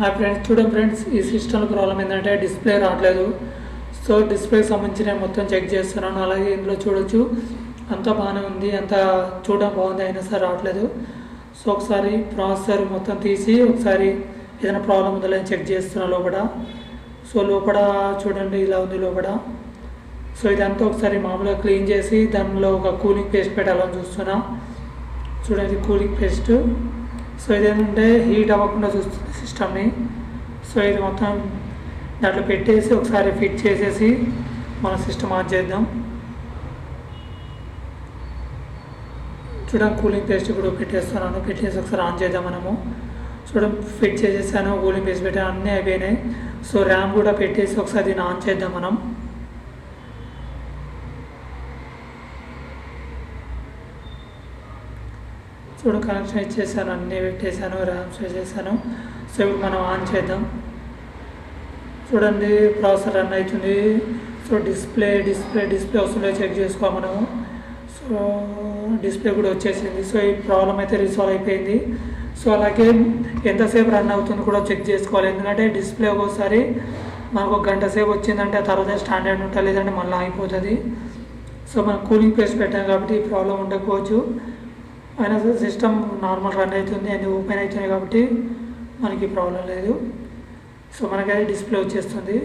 Hi friends, చూడండి friends, ఈ system problem ఏంటంటే డిస్ప్లే రావట్లేదు. సో డిస్ప్లేకి సంబంధించి నేను మొత్తం చెక్ చేస్తున్నాను. అలాగే ఇందులో చూడొచ్చు, అంతా బాగానే ఉంది, అంతా చూడడం బాగుంది, అయినా సరే రావట్లేదు. సో ఒకసారి ప్రాసెసర్ మొత్తం తీసి ఒకసారి ఏదైనా ప్రాబ్లం ఉందో లేదని చెక్ చేస్తున్నాను లోపల. సో లోపల చూడండి ఇలా ఉంది లోపల. సో ఇదంతా ఒకసారి మామూలుగా క్లీన్ చేసి దానిలో ఒక కూలింగ్ పేస్ట్ పెట్టాలని చూస్తున్నా. చూడండి కూలింగ్ పేస్ట్. సో ఇదేంటంటే హీట్ అవ్వకుండా చూస్తుంది సిస్టమ్ని. సో ఇది మొత్తం దాంట్లో పెట్టేసి ఒకసారి ఫిట్ చేసేసి మన సిస్టమ్ ఆన్ చేద్దాం. చూడండి కూలింగ్ పేస్ట్ కూడా పెట్టేస్తున్నాను, పెట్టేసి ఒకసారి ఆన్ చేద్దాం మనము. చూడండి ఫిట్ చేసేసాను, కూలింగ్ పేస్ట్ పెట్టాను, అన్నీ అయిపోయినాయి. సో ర్యామ్ కూడా పెట్టేసి ఒకసారి దీన్ని ఆన్ చేద్దాం మనం. చూడండి కనెక్షన్ ఇచ్చేసాను, అన్నీ పెట్టేశాను, ర్యామ్స్ వేసేసాను. సో ఇప్పుడు మనం ఆన్ చేద్దాం. చూడండి ప్రాసెసర్ రన్ అవుతుంది. సో డిస్ప్లే వస్తుందో చెక్ చేసుకోవాలి మనము. సో డిస్ప్లే కూడా వచ్చేసింది. సో ఈ ప్రాబ్లం అయితే రిసాల్వ్ అయిపోయింది. సో అలాగే ఎంతసేపు రన్ అవుతుంది కూడా చెక్ చేసుకోవాలి. ఎందుకంటే డిస్ప్లే ఒక్కోసారి మనకు ఒక గంట సేపు వచ్చిందంటే ఆ తర్వాత స్టాండర్డ్ ఉంటుంది, లేదంటే మళ్ళీ అయిపోతుంది. సో మనం కూలింగ్ పేస్ట్ పెట్టాం కాబట్టి ఈ ప్రాబ్లం ఉండకపోవచ్చు. అయినా సరే సిస్టమ్ నార్మల్ రన్ అవుతుంది, అన్నీ ఓపెన్ అవుతున్నాయి కాబట్టి మనకి ప్రాబ్లం లేదు. సో మనకైతే డిస్ప్లే వచ్చేస్తుంది.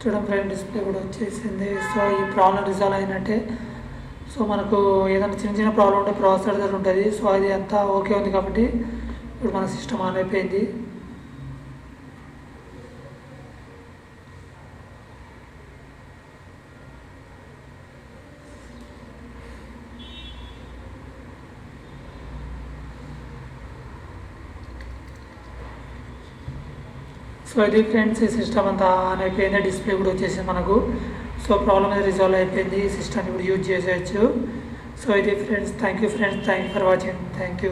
చూడండి ఫ్రెండ్, డిస్ప్లే కూడా వచ్చేసింది. సో ఈ ప్రాబ్లం రిజాల్వ్ అయినట్టే. సో మనకు ఏదైనా చిన్న చిన్న ప్రాబ్లం ఉంటే ప్రాసెసర్ దగ్గర ఉంటుంది. సో అది అంతా ఓకే ఉంది కాబట్టి ఇప్పుడు మన సిస్టమ్ ఆన్ అయిపోయింది. సో ఇది ఫ్రెండ్స్, ఈ సిస్టమ్ అంతా ఆన్ అయిపోయింది, డిస్ప్లే కూడా వచ్చేసింది మనకు. సో ప్రాబ్లం అయితే రిజాల్వ్ అయిపోయింది, ఈ సిస్టమ్ని కూడా యూజ్ చేసేయచ్చు. సో ఇది friends, thank you friends, thank you for watching, thank you.